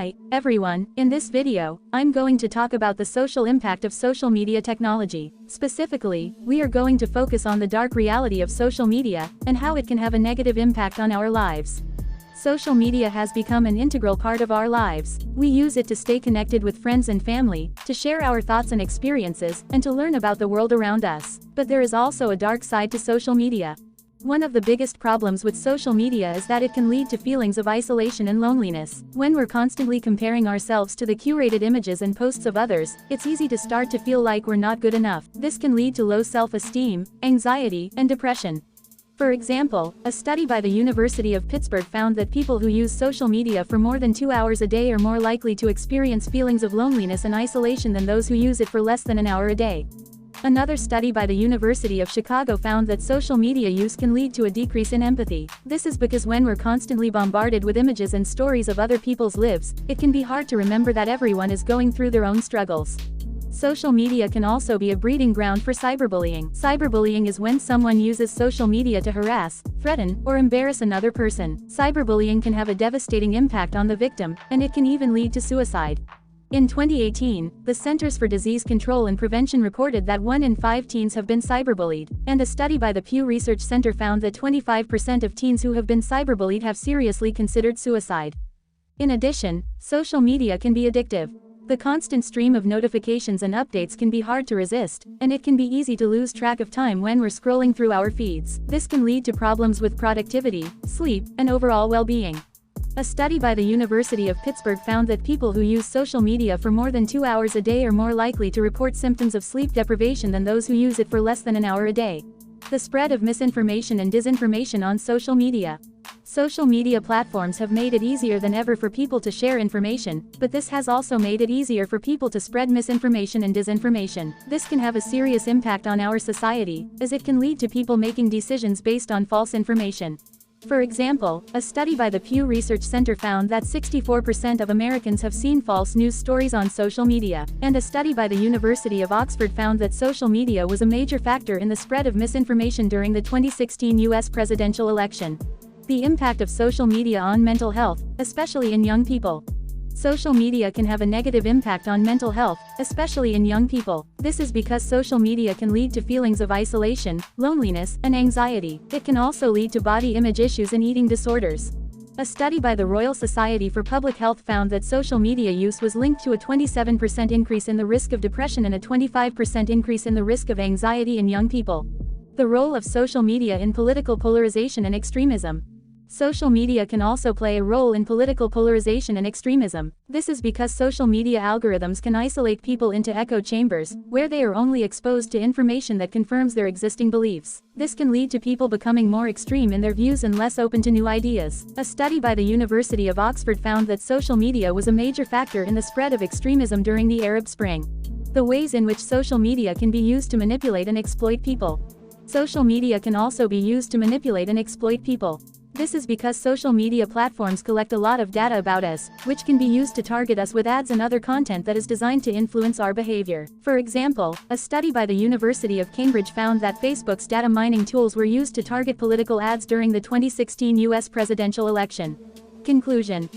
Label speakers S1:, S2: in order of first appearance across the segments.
S1: Hi, everyone. In this video, I'm going to talk about the social impact of social media technology. Specifically, we are going to focus on the dark reality of social media, and how it can have a negative impact on our lives. Social media has become an integral part of our lives. We use it to stay connected with friends and family, to share our thoughts and experiences, and to learn about the world around us. But there is also a dark side to social media. One of the biggest problems with social media is that it can lead to feelings of isolation and loneliness. When we're constantly comparing ourselves to the curated images and posts of others, it's easy to start to feel like we're not good enough. This can lead to low self-esteem, anxiety, and depression. For example, a study by the University of Pittsburgh found that people who use social media for more than 2 hours a day are more likely to experience feelings of loneliness and isolation than those who use it for less than an hour a day. Another study by the University of Chicago found that social media use can lead to a decrease in empathy. This is because when we're constantly bombarded with images and stories of other people's lives, it can be hard to remember that everyone is going through their own struggles. Social media can also be a breeding ground for cyberbullying. Cyberbullying is when someone uses social media to harass, threaten, or embarrass another person. Cyberbullying can have a devastating impact on the victim, and it can even lead to suicide. In 2018, the Centers for Disease Control and Prevention reported that 1 in 5 teens have been cyberbullied, and a study by the Pew Research Center found that 25% of teens who have been cyberbullied have seriously considered suicide. In addition, social media can be addictive. The constant stream of notifications and updates can be hard to resist, and it can be easy to lose track of time when we're scrolling through our feeds. This can lead to problems with productivity, sleep, and overall well-being. A study by the University of Pittsburgh found that people who use social media for more than 2 hours a day are more likely to report symptoms of sleep deprivation than those who use it for less than an hour a day. The spread of misinformation and disinformation on social media. Social media platforms have made it easier than ever for people to share information, but this has also made it easier for people to spread misinformation and disinformation. This can have a serious impact on our society, as it can lead to people making decisions based on false information. For example, a study by the Pew Research Center found that 64% of Americans have seen false news stories on social media, and a study by the University of Oxford found that social media was a major factor in the spread of misinformation during the 2016 US presidential election. The impact of social media on mental health, especially in young people. Social media can have a negative impact on mental health, especially in young people. This is because social media can lead to feelings of isolation, loneliness, and anxiety. It can also lead to body image issues and eating disorders. A study by the Royal Society for Public Health found that social media use was linked to a 27% increase in the risk of depression and a 25% increase in the risk of anxiety in young people. The role of social media in political polarization and extremism. Social media can also play a role in political polarization and extremism. This is because social media algorithms can isolate people into echo chambers, where they are only exposed to information that confirms their existing beliefs. This can lead to people becoming more extreme in their views and less open to new ideas. A study by the University of Oxford found that social media was a major factor in the spread of extremism during the Arab Spring. The ways in which social media can be used to manipulate and exploit people. Social media can also be used to manipulate and exploit people. This is because social media platforms collect a lot of data about us, which can be used to target us with ads and other content that is designed to influence our behavior. For example, a study by the University of Cambridge found that Facebook's data mining tools were used to target political ads during the 2016 US presidential election. Conclusion.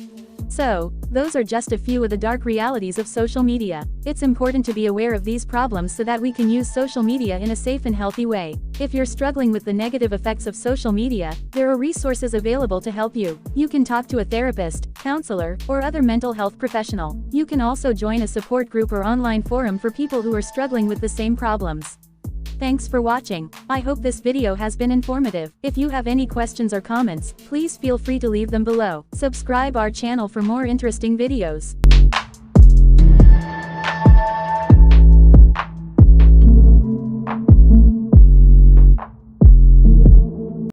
S1: So, those are just a few of the dark realities of social media. It's important to be aware of these problems so that we can use social media in a safe and healthy way. If you're struggling with the negative effects of social media, there are resources available to help you. You can talk to a therapist, counselor, or other mental health professional. You can also join a support group or online forum for people who are struggling with the same problems. Thanks for watching. I hope this video has been informative. If you have any questions or comments, please feel free to leave them below. Subscribe our channel for more interesting videos.